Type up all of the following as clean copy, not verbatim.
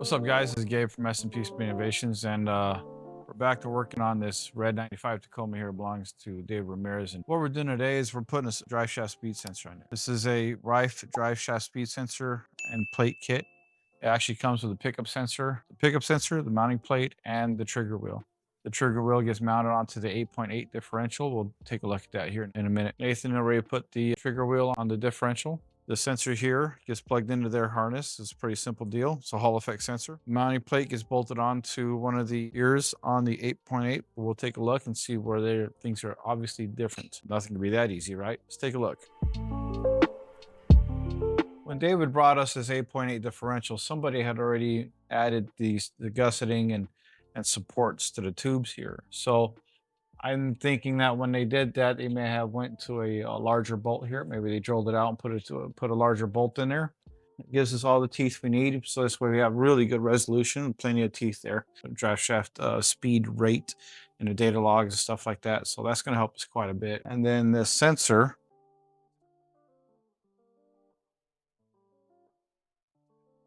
What's up, guys? This is Gabe from S&P Speed Innovations, and we're back to working on this red 95 Tacoma here. It belongs to Dave Ramirez. And what we're doing today is we're putting a Driveshaft speed sensor on it. This is a Rife Driveshaft speed sensor and plate kit. It actually comes with a pickup sensor, the mounting plate, and the trigger wheel. The trigger wheel gets mounted onto the 8.8 differential. We'll take a look at that here in a minute. Nathan already put the trigger wheel on the differential. The sensor here gets plugged into their harness. It's a pretty simple deal. It's a Hall effect sensor. The mounting plate gets bolted onto one of the ears on the 8.8. We'll take a look and see where things are obviously different. Nothing can be that easy, right? Let's take a look. When David brought us his 8.8 differential, somebody had already added the gusseting and supports to the tubes here. So I'm thinking that when they did that, they may have went to a larger bolt here. Maybe they drilled it out and put a larger bolt in there. It gives us all the teeth we need. So this way we have really good resolution, plenty of teeth there. Driveshaft speed rate and the data logs and stuff like that. So that's going to help us quite a bit. And then the sensor.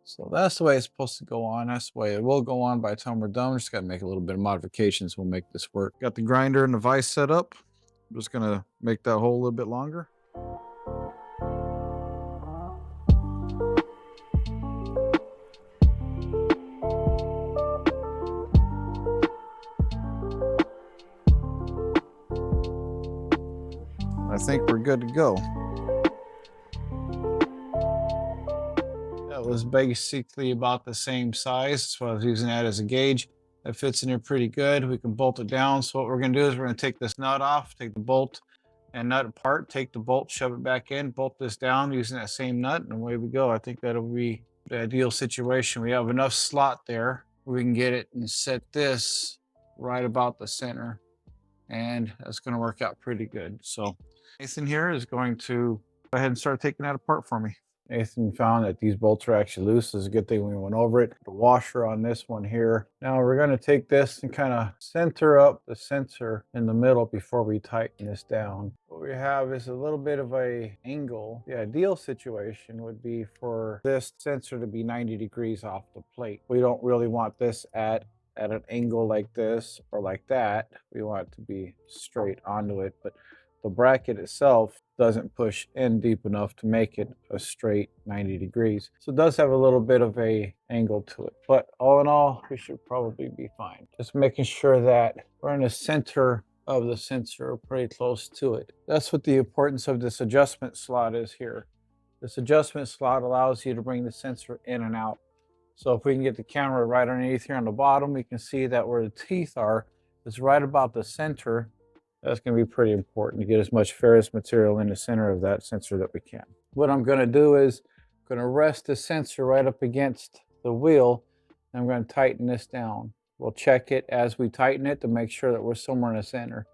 So that's the way it's supposed to go on. That's the way it will go on by the time we're done. Just got to make a little bit of modifications. We'll make this work. Got the grinder and the vise set up. I'm just going to make that hole a little bit longer. I think we're good to go. That was basically about the same size. So I was using that as a gauge. That fits in here pretty good. We can bolt it down. So what we're going to do is we're going to take this nut off, take the bolt and nut apart, take the bolt, shove it back in, bolt this down using that same nut, and away we go. I think that'll be the ideal situation. We have enough slot there. We can get it and set this right about the center, and that's going to work out pretty good. So Nathan here is going to go ahead and start taking that apart for me. Nathan found that these bolts are actually loose. It's a good thing we went over it. The washer on this one here. Now we're going to take this and kind of center up the sensor in the middle before we tighten this down. What we have is a little bit of a angle. The ideal situation would be for this sensor to be 90 degrees off the plate. We don't really want this at an angle like this or like that. We want it to be straight onto it, but the bracket itself doesn't push in deep enough to make it a straight 90 degrees. So it does have a little bit of a angle to it, but all in all, we should probably be fine. Just making sure that we're in the center of the sensor, pretty close to it. That's what the importance of this adjustment slot is here. This adjustment slot allows you to bring the sensor in and out. So if we can get the camera right underneath here on the bottom, we can see that where the teeth are is right about the center. That's going to be pretty important to get as much ferrous material in the center of that sensor that we can. What I'm going to do is I'm going to rest the sensor right up against the wheel, and I'm going to tighten this down. We'll check it as we tighten it to make sure that we're somewhere in the center.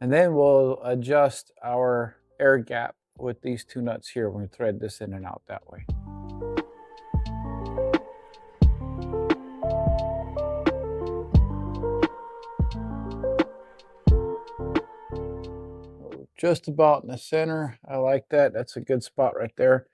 And then we'll adjust our air gap with these two nuts here. We're going to thread this in and out that way. Just about in the center. I like that. That's a good spot right there.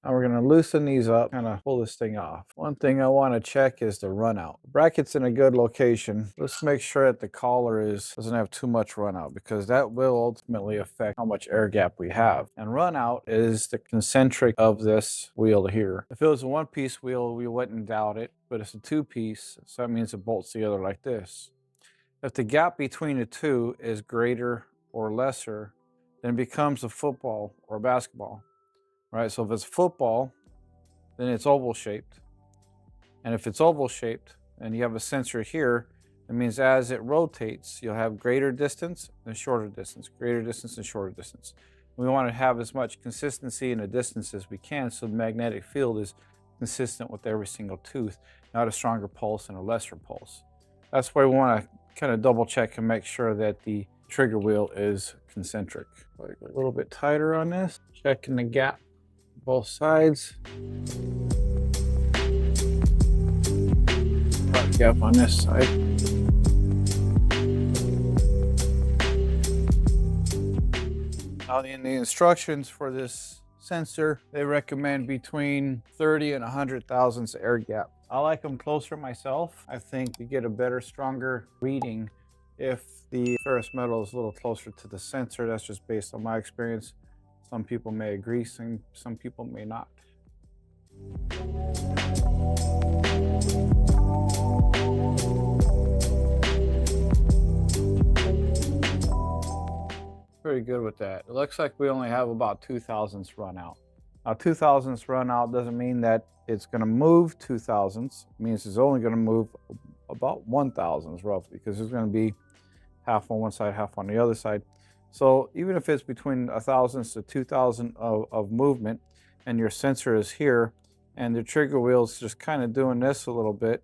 Now we're going to loosen these up, kind of pull this thing off. One thing I want to check is the runout. The bracket's in a good location. Let's make sure that the collar doesn't have too much runout, because that will ultimately affect how much air gap we have. And runout is the concentric of this wheel here. If it was a one-piece wheel, we wouldn't doubt it, but it's a two-piece, so that means it bolts together like this. If the gap between the two is greater or lesser, then it becomes a football or a basketball, right? So if it's football, then it's oval shaped. And if it's oval shaped and you have a sensor here, it means as it rotates, you'll have greater distance and shorter distance, greater distance and shorter distance. We want to have as much consistency in the distance as we can, so the magnetic field is consistent with every single tooth, not a stronger pulse and a lesser pulse. That's why we want to kind of double check and make sure that the trigger wheel is concentric. Like a little bit tighter on this, checking the gap both sides. Gap on this side. Now in the instructions for this sensor, they recommend between 30 and 100 thousandths air gap. I like them closer myself. I think you get a better, stronger reading if the ferrous metal is a little closer to the sensor. That's just based on my experience. Some people may agree, some people may not. Pretty good with that. It looks like we only have about 2 thousandths run out. Now 2 thousandths run out doesn't mean that it's going to move 2 thousandths. It means it's only going to move about 1 thousandths roughly, because there's going to be half on one side, half on the other side. So even if it's between 1 thousandths to 2 thousand of movement, and your sensor is here, and the trigger wheel's just kind of doing this a little bit,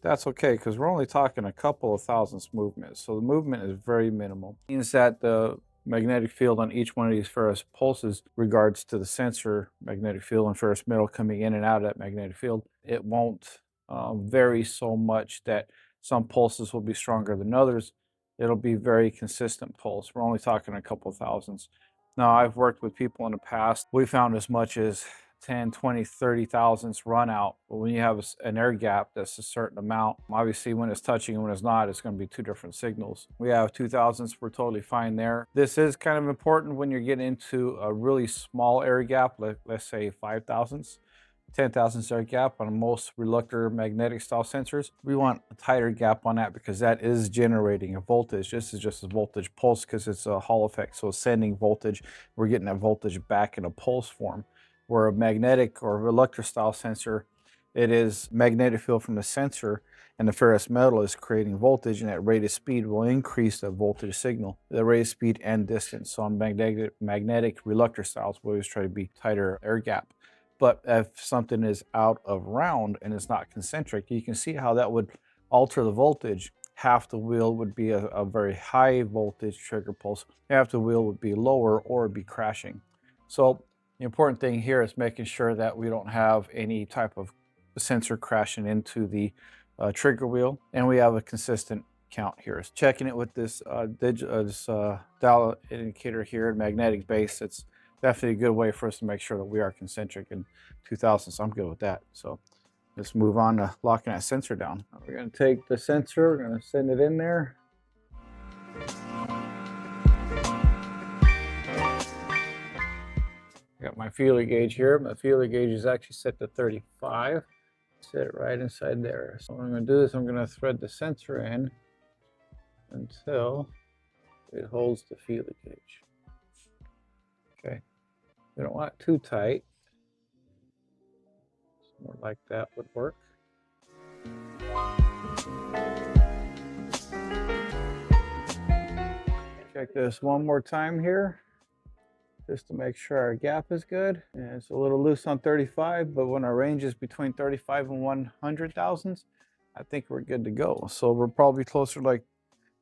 that's okay, because we're only talking a couple of thousandths movement. So the movement is very minimal. It means that the magnetic field on each one of these ferrous pulses regards to the sensor magnetic field and ferrous metal coming in and out of that magnetic field. It won't vary so much that some pulses will be stronger than others. It'll be very consistent pulse. We're only talking a couple thousandths. Now, I've worked with people in the past. We found as much as 10, 20, 30 thousandths run out. But when you have an air gap that's a certain amount, obviously when it's touching and when it's not, it's going to be two different signals. We have 2 thousandths, we're totally fine there. This is kind of important when you're getting into a really small air gap, let's say 5 thousandths. 10 thousandths air gap on most reluctor magnetic style sensors. We want a tighter gap on that because that is generating a voltage. This is just a voltage pulse because it's a Hall effect. So it's sending voltage. We're getting that voltage back in a pulse form. Where a magnetic or reluctor style sensor, it is magnetic field from the sensor and the ferrous metal is creating voltage, and that rate of speed will increase the voltage signal, the rate of speed and distance. So on magnetic reluctor styles, we always try to be tighter air gap. But if something is out of round and it's not concentric, you can see how that would alter the voltage. Half the wheel would be a very high voltage trigger pulse. Half the wheel would be lower or be crashing. So the important thing here is making sure that we don't have any type of sensor crashing into the trigger wheel, and we have a consistent count here. It's checking it with this dial indicator here in magnetic base. It's definitely a good way for us to make sure that we are concentric in 2000. So I'm good with that. So let's move on to locking that sensor down. We're going to take the sensor, we're going to send it in there. Got my feeler gauge here. My feeler gauge is actually set to 35. Set it right inside there. So what I'm going to do is I'm going to thread the sensor in until it holds the feeler gauge. Okay. We don't want it too tight. More like that would work. Check this one more time here, just to make sure our gap is good. And it's a little loose on 35, but when our range is between 35 and 100 thousandths, I think we're good to go. So we're probably closer to like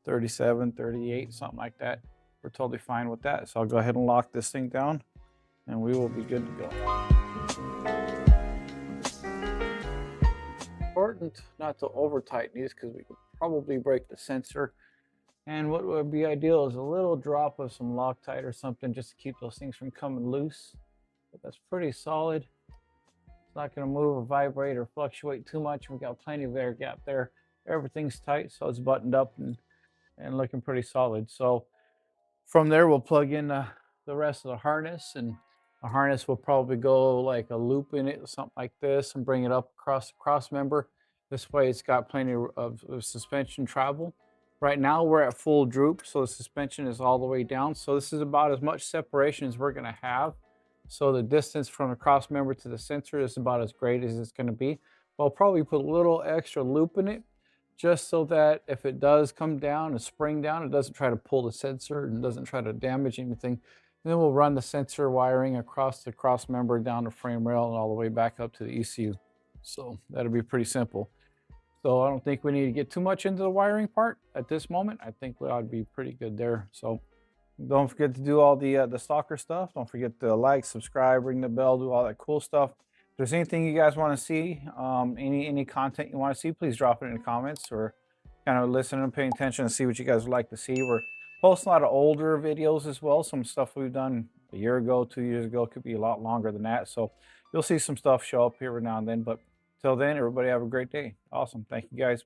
37, 38, something like that. We're totally fine with that. So I'll go ahead and lock this thing down and we will be good to go. Important not to over tighten these because we could probably break the sensor. And what would be ideal is a little drop of some Loctite or something just to keep those things from coming loose. But that's pretty solid. It's not going to move or vibrate or fluctuate too much. We've got plenty of air gap there. Everything's tight, so it's buttoned up and looking pretty solid. So from there, we'll plug in the rest of the harness, and the harness will probably go like a loop in it, something like this, and bring it up across the cross member. This way it's got plenty of suspension travel. Right now we're at full droop, so the suspension is all the way down. So this is about as much separation as we're gonna have. So the distance from the cross member to the sensor is about as great as it's gonna be. But I'll probably put a little extra loop in it, just so that if it does come down and spring down, it doesn't try to pull the sensor and doesn't try to damage anything. And then we'll run the sensor wiring across the cross member, down the frame rail, and all the way back up to the ECU. So that'll be pretty simple. So I don't think we need to get too much into the wiring part at this moment. I think we ought to be pretty good there. So don't forget to do all the stalker stuff. Don't forget to like, subscribe, ring the bell, do all that cool stuff. If there's anything you guys want to see, any content you want to see, please drop it in the comments, or kind of listen and pay attention and see what you guys would like to see. We're posting a lot of older videos as well. Some stuff we've done a year ago, 2 years ago, could be a lot longer than that. So you'll see some stuff show up here every now and then. But Till then, everybody have a great day. Awesome. Thank you guys.